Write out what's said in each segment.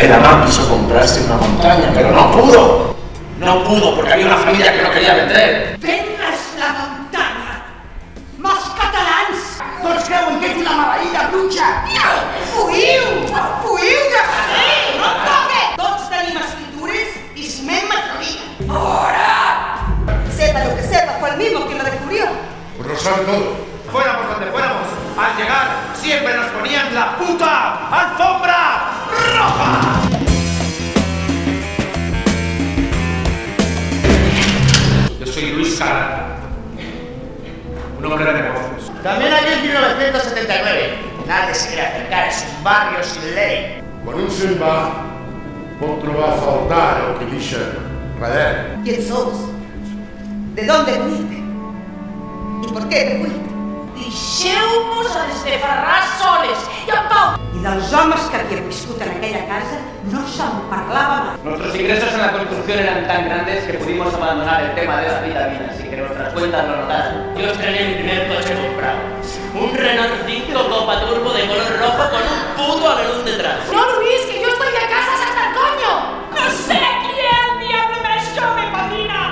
que la mamá quiso comprarse una montaña, pero no pudo. No pudo porque había una familia que no quería vender. Vendre's la muntanya! Mals catalans! Tots creuen que és una maleïda bruixa! No! Fugiu! Fugiu de aquí! No em toque! Tots tenim escritures i smem majoria. ¡Fora! Sepa lo que sepa, fue el mismo quien lo descubrió. Pues lo sabe todo. Fuéramos donde fuéramos, al llegar siempre nos ponían la puta alfombra roja. Yo soy Luis Cara, un hombre de negocios. También aquel 1979. Nadie se quiere acercar, es un barrio sin ley. Quan un se'n va, pot trobar a faltar el que deixa darrere. ¿Quién sos? ¿De dónde viniste? ¿Y por qué te fuiste? Deixeu-nos a desferrar soles i en pau! I dels homes que havien viscut en aquella casa no se'n parlava mai. Nuestros ingresos en la construcción eran tan grandes que pudimos abandonar el tema de la vida sin que nuestras cuentas lo notaran. Yo estrené mi primer coche comprado. Un Renault 5 Copa Turbo de color rojo con un puto alerón detrás. No, Luis, que yo estoy de casas hasta el coño. No sé quién diablo me padrina.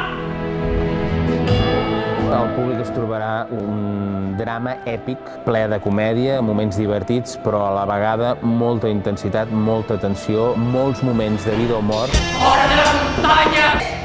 El públic es trobarà un drama èpic, ple de comèdia, moments divertits, però a la vegada molta intensitat, molta tensió, molts moments de vida o mort. Hora de la muntanya!